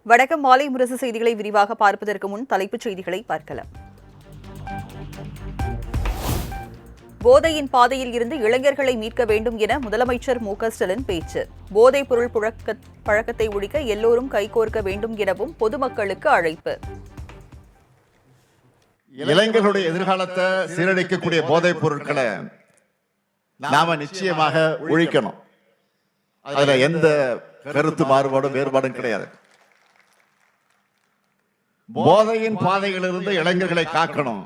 வணக்கம். மாலை முரசு செய்திகளை விரிவாக பார்ப்பதற்கு முன் தலைப்புச் செய்திகளை பார்க்கலாம். போதையின் பாதையில் இருந்து இளைஞர்களை மீட்க வேண்டும் என முதலமைச்சர் மு.க.ஸ்டாலின் பேச்சு. போதைப் பொருள் பழக்கத்தை ஒழிக்க எல்லோரும் கைகோர்க்க வேண்டும் எனவும் பொதுமக்களுக்கு அழைப்பு. இளைஞர்களுடைய எதிர்காலத்தை சீரழிக்கக்கூடிய போதைப் பொருட்களை நாம நிச்சயமாக ஒழிக்கணும். அதுல எந்த கருத்து வேறுபாடும் கிடையாது. போதையின் பாதையிலிருந்து இளைஞர்களை காக்கணும்.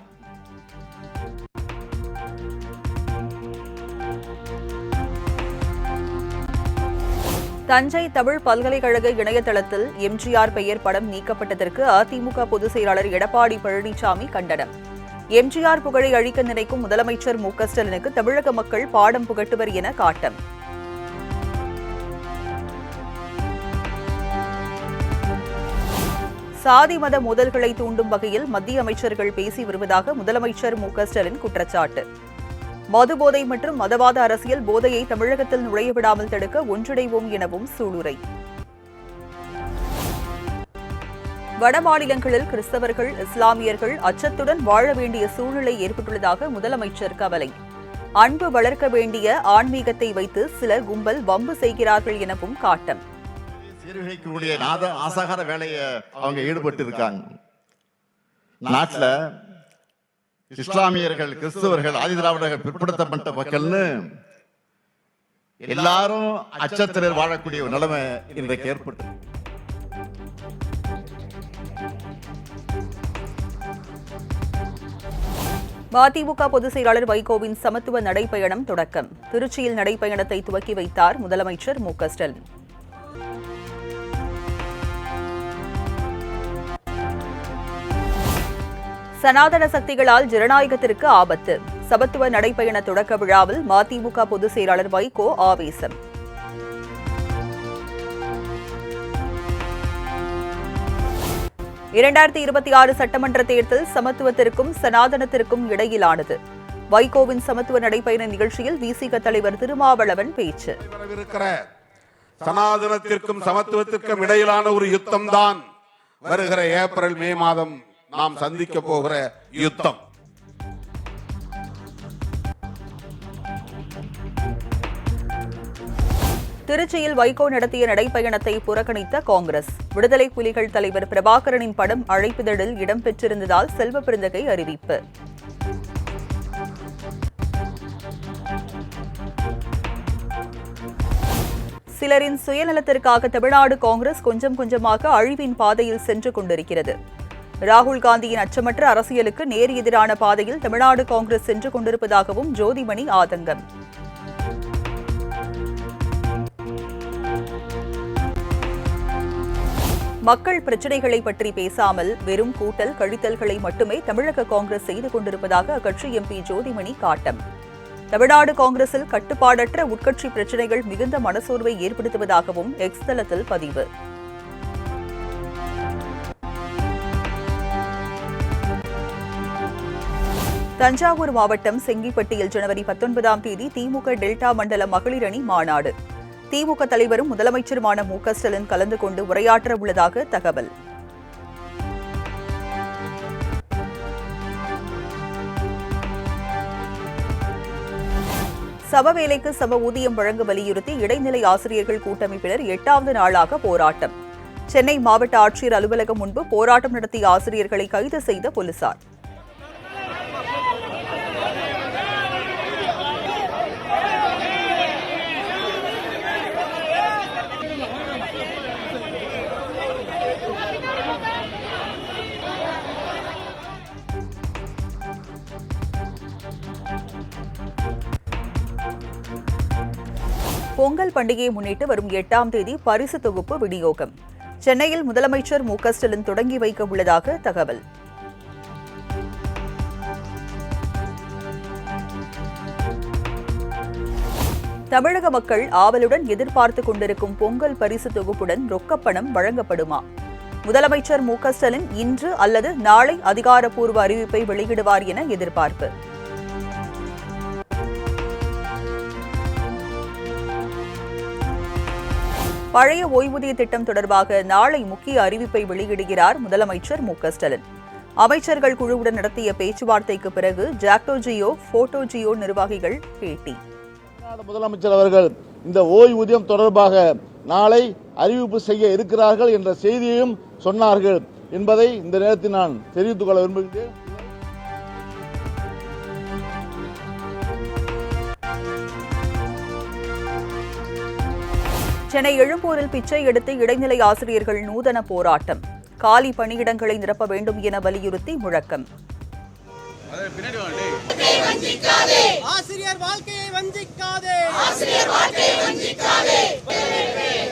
தஞ்சை தமிழ் பல்கலைக்கழக இணையதளத்தில் எம்ஜிஆர் பெயர் படம் நீக்கப்பட்டதற்கு அதிமுக பொதுச் செயலாளர் எடப்பாடி பழனிசாமி கண்டனம். எம்ஜிஆர் புகழை அழிக்க நினைக்கும் முதலமைச்சர் மு.க.ஸ்டாலினுக்கு தமிழக மக்கள் பாடம் புகட்டுவர் என காட்டம். சாதி மத மோதல்களை தூண்டும் வகையில் மத்திய அமைச்சர்கள் பேசி வருவதாக முதலமைச்சர் மு.க.ஸ்டாலின் குற்றச்சாட்டு. மது போதை மற்றும் மதவாத அரசியல் போதையை தமிழகத்தில் நுழையவிடாமல் தடுக்க ஒன்றிணைவோம் எனவும் சூளுரை. வட மாநிலங்களில் கிறிஸ்தவர்கள், இஸ்லாமியர்கள் அச்சத்துடன் வாழ வேண்டிய சூழ்நிலை ஏற்பட்டுள்ளதாக முதலமைச்சர் கவலை. அன்பு வளர்க்க வேண்டிய ஆன்மீகத்தை வைத்து சில கும்பல் வம்பு செய்கிறார்கள் எனவும் காட்டம். சீர்குலைக்கக்கூடிய ஆசாகார வேலையை அவங்க ஈடுபட்டு இருக்காங்க. நாட்டில் இஸ்லாமியர்கள், கிறிஸ்தவர்கள், ஆதிதிராவிடர்கள், பிற்படுத்தப்பட்ட மக்கள்னு எல்லாரும் அச்சத்தில் வாழக்கூடிய ஒரு நிலைமை இன்றைக்கு ஏற்பட்டு. மதிமுக பொதுச் செயலாளர் வைகோவின் சமத்துவ நடைப்பயணம் தொடக்கம். திருச்சியில் நடைப்பயணத்தை துவக்கி வைத்தார் முதலமைச்சர் மு.க.ஸ்டாலின். சனாதன சக்திகளால் ஜனநாயகத்திற்கு ஆபத்து. சமத்துவ நடைப்பயண தொடக்க விழாவில் மதிமுக பொதுச் செயலாளர் வைகோ ஆவேசம். (2026) சட்டமன்ற தேர்தல் சமத்துவத்திற்கும் சனாதனத்திற்கும் இடையிலானது. வைகோவின் சமத்துவ நடைப்பயண நிகழ்ச்சியில் விசிக தலைவர் திருமாவளவன் பேச்சு. சனாதனத்திற்கும் சமத்துவத்திற்கும் இடையிலான ஒரு யுத்தம் தான் வருகிற ஏப்ரல் மே மாதம் நாம் சந்திக்க போகிற யுத்தம். திருச்சியில் வைகோ நடத்திய நடைப்பயணத்தை புறக்கணித்த காங்கிரஸ். விடுதலை புலிகள் தலைவர் பிரபாகரனின் படம் அழைப்பிதழில் இடம்பெற்றிருந்ததால் செல்வ பெருந்தகை அறிவிப்பு. சிலரின் சுயநலத்திற்காக தமிழ்நாடு காங்கிரஸ் கொஞ்சம் கொஞ்சமாக அழிவின் பாதையில் சென்று கொண்டிருக்கிறது. ராகுல் காந்தியின் அச்சமற்ற அரசியலுக்கு நேர் எதிரான பாதையில் தமிழ்நாடு காங்கிரஸ் சென்று கொண்டிருப்பதாகவும் ஜோதிமணி ஆதங்கம். மக்கள் பிரச்சினைகளை பற்றி பேசாமல் வெறும் கூட்டல் கழித்தல்களை மட்டுமே தமிழக காங்கிரஸ் செய்து கொண்டிருப்பதாக அக்கட்சி எம்பி ஜோதிமணி காட்டம். தமிழ்நாடு காங்கிரஸில் கட்டுப்பாடற்ற உட்கட்சி பிரச்சினைகள் மிகுந்த மனசோர்வை ஏற்படுத்துவதாகவும் எக்ஸ் தளத்தில் பதிவு. தஞ்சாவூர் மாவட்டம் செங்கிப்பட்டியில் ஜனவரி 19ஆம் தேதி திமுக டெல்டா மண்டல மகளிர் அணி மாநாடு. திமுக தலைவரும் முதலமைச்சருமான மு.க.ஸ்டாலின் கலந்து கொண்டு உரையாற்ற உள்ளதாக தகவல். சம வேலைக்கு சம ஊதியம் வழங்க வலியுறுத்தி இடைநிலை ஆசிரியர்கள் கூட்டமைப்பினர் 8வது நாளாக போராட்டம். சென்னை மாவட்ட ஆட்சியர் அலுவலகம் முன்பு போராட்டம் நடத்திய ஆசிரியர்களை கைது செய்த போலீசார். பொங்கல் பண்டிகையை முன்னிட்டு வரும் 8ஆம் தேதி பரிசு தொகுப்பு விநியோகம். சென்னையில் முதலமைச்சர் மு.க.ஸ்டாலின் தொடங்கி வைக்க உள்ளதாக தகவல். தமிழக மக்கள் ஆவலுடன் எதிர்பார்த்துக் கொண்டிருக்கும் பொங்கல் பரிசு தொகுப்புடன் ரொக்கப்பணம் வழங்கப்படுமா? முதலமைச்சர் மு.க.ஸ்டாலின் இன்று அல்லது நாளை அதிகாரப்பூர்வ அறிவிப்பை வெளியிடுவார் என எதிர்பார்ப்பு. பழைய ஓய்வூதிய திட்டம் தொடர்பாக நாளை முக்கிய அறிவிப்பை வெளியிடுகிறார் முதலமைச்சர் மு.க.ஸ்டாலின். அமைச்சர்கள் குழுவுடன் நடத்திய பேச்சுவார்த்தைக்கு பிறகு ஜாக்டோ ஜியோ, போட்டோ ஜியோ நிர்வாகிகள் பேட்டி. முதலமைச்சர் அவர்கள் இந்த ஓய்வூதியம் தொடர்பாக நாளை அறிவிப்பு செய்ய இருக்கிறார்கள் என்ற செய்தியையும் சொன்னார்கள் என்பதை இந்த நேரத்தில் நான் தெரிவித்துக் கொள்ள விரும்புகிறேன். சென்னை எழும்பூரில் பிச்சை எடுத்து இடைநிலை ஆசிரியர்கள் நூதன போராட்டம். காலி பணியிடங்களை நிரப்ப வேண்டும் என வலியுறுத்தி முழக்கம். ஆசிரியர் வாழ்க்கையை வஞ்சிக்காதே.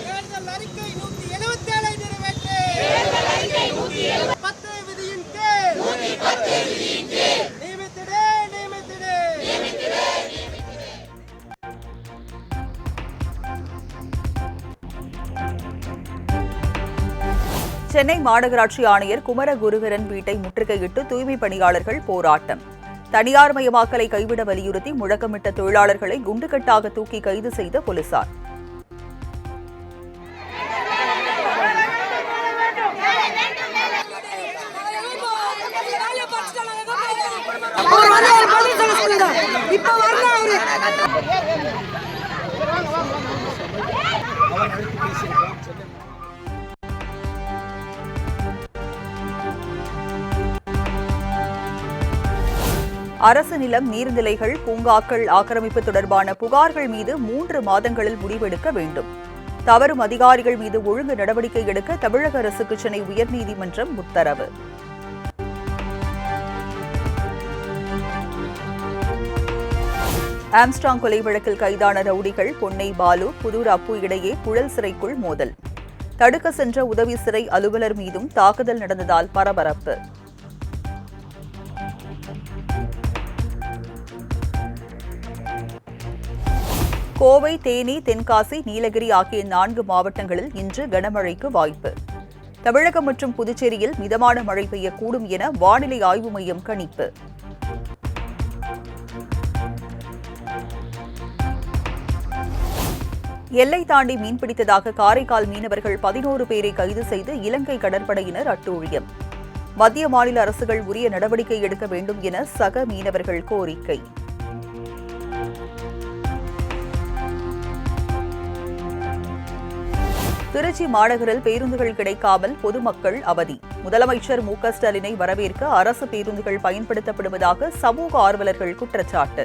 தேர்தல் அறிக்கை 177 நிறைவேற்று. 10 விதியின் கீழ் நியமித்திடு. சென்னை மாநகராட்சி ஆணையர் குமரகுருகரன் வீட்டை முற்றுகையிட்டு தூய்மை பணியாளர்கள் போராட்டம். தனியார் மயமாக்கலை கைவிட வலியுறுத்தி முழக்கமிட்ட தொழிலாளர்களை குண்டுகட்டாக தூக்கி கைது செய்த போலீசார். அரசு நிலம், நீர்நிலைகள், பூங்காக்கள் ஆக்கிரமிப்பு தொடர்பான புகார்கள் மீது 3 மாதங்களில் முடிவெடுக்க வேண்டும். தவறும் அதிகாரிகள் மீது ஒழுங்கு நடவடிக்கை எடுக்க தமிழக அரசுக்கு சென்னை உயர்நீதிமன்றம் உத்தரவு. ஆம்ஸ்ட்ராங் கொலை வழக்கில் கைதான ரவுடிகள் பொன்னை பாலு, புதூர் அப்பு இடையே புழல் சிறைக்குள் மோதல். தடுக்க சென்ற உதவி சிறை அலுவலர் மீதும் தாக்குதல் நடந்ததால் பரபரப்பு. கோவை, தேனி, தென்காசி, நீலகிரி ஆகிய 4 மாவட்டங்களில் இன்று கனமழைக்கு வாய்ப்பு. தமிழகம் மற்றும் புதுச்சேரியில் மிதமான மழை பெய்யக்கூடும் என வானிலை ஆய்வு மையம் கணிப்பு. எல்லை தாண்டி மீன்பிடித்ததாக காரைக்கால் மீனவர்கள் 11 பேரை கைது செய்து இலங்கை கடற்படையினர் அட்டூழியம். மத்திய மாநில அரசுகள் உரிய நடவடிக்கை எடுக்க வேண்டும் என சக மீனவர்கள் கோரிக்கை. திருச்சி மாநகரில் பேருந்துகள் கிடைக்காமல் பொதுமக்கள் அவதி. முதலமைச்சர் மு.க.ஸ்டாலினை வரவேற்க அரசு பேருந்துகள் பயன்படுத்தப்படுவதாக சமூக ஆர்வலர்கள் குற்றச்சாட்டு.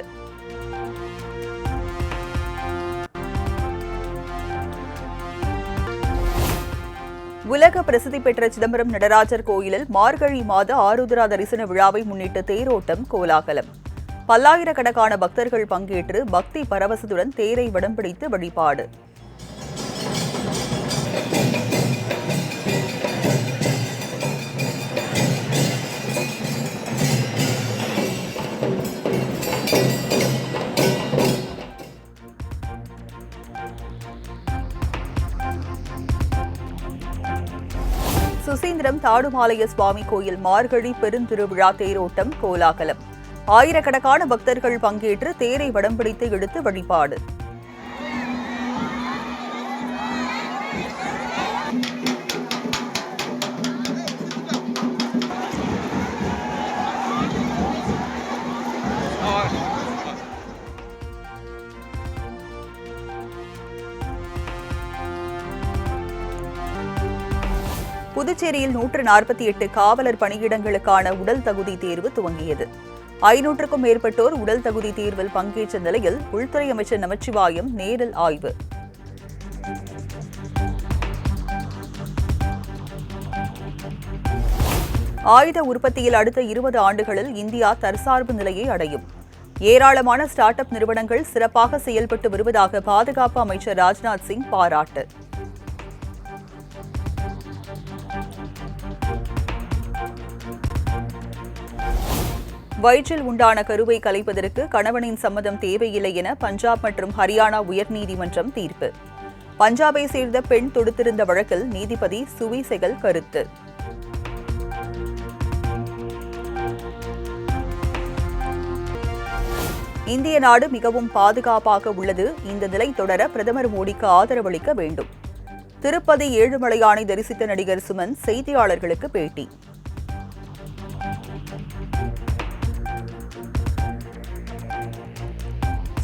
உலக பிரசித்தி பெற்ற சிதம்பரம் நடராஜர் கோயிலில் மார்கழி மாத ஆருத்ரா தரிசன விழாவை முன்னிட்டு தேரோட்டம் கோலாகலம். பல்லாயிரக்கணக்கான பக்தர்கள் பங்கேற்று பக்தி பரவசத்துடன் தேரை வடம் பிடித்து வழிபாடு. சுசீந்திரம் தாடுமாலய சுவாமி கோயில் மார்கழி பெருந்திருவிழா தேரோட்டம் கோலாகலம். ஆயிரக்கணக்கான பக்தர்கள் பங்கேற்று தேரை வடம் பிடித்து இழுத்து வழிபாடு. புதுச்சேரியில் 148 காவலர் பணியிடங்களுக்கான உடல் தகுதி தேர்வு துவங்கியது. 500க்கும் மேற்பட்டோர் உடல் தகுதி தேர்வில் பங்கேற்ற நிலையில் உள்துறை அமைச்சர் நமச்சிவாயம் நேரில் ஆய்வு. ஆயுத உற்பத்தியில் அடுத்த 20 ஆண்டுகளில் இந்தியா தற்சார்பு நிலையை அடையும். ஏராளமான ஸ்டார்ட் அப் நிறுவனங்கள் சிறப்பாக செயல்பட்டு வருவதாக பாதுகாப்பு அமைச்சர் ராஜ்நாத் சிங் பாராட்டு. வயிற்றில் உண்டான கருவை கலைப்பதற்கு கணவனின் சம்மதம் தேவையில்லை என பஞ்சாப் மற்றும் ஹரியானா உயர்நீதிமன்றம் தீர்ப்பு. பஞ்சாபை சேர்ந்த பெண் தொடுத்திருந்த வழக்கில் நீதிபதி சுவி செகல் கருத்து. இந்திய நாடு மிகவும் பாதுகாப்பாக உள்ளது. இந்த நிலை தொடர பிரதமர் மோடிக்கு ஆதரவளிக்க வேண்டும். திருப்பதி ஏழுமலையானை தரிசித்த நடிகர் சுமன் செய்தியாளர்களுக்கு பேட்டி.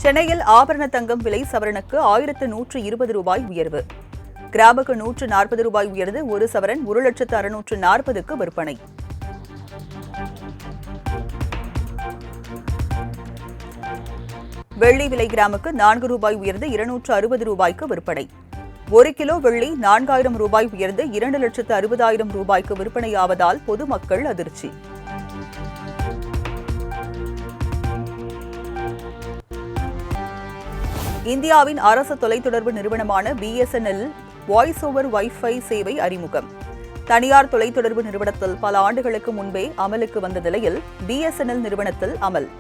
சென்னையில் ஆபரண தங்கம் விலை சவரனுக்கு 1120 ரூபாய் உயர்வு. கிராமுக்கு 140 ரூபாய் உயர்ந்து ஒரு சவரன் 1,640,000க்கு விற்பனை. வெள்ளி விலை கிராமுக்கு 4 ரூபாய் உயர்ந்து 260 ரூபாய்க்கு விற்பனை. 1 கிலோ வெள்ளி 4000 ரூபாய் உயர்ந்து 2,60,000 ரூபாய்க்கு விற்பனையாவதால் பொதுமக்கள் அதிர்ச்சி. இந்தியாவின் அரசு தொலைத்தொடர்பு நிறுவனமான BSNL வாய்ஸ் ஓவர் வைஃபை சேவை அறிமுகம். தனியார் தொலைத்தொடர்பு நிறுவனத்தில் பல ஆண்டுகளுக்கு முன்பே அமலுக்கு வந்த நிலையில் BSNL நிறுவனத்தில் அமல்.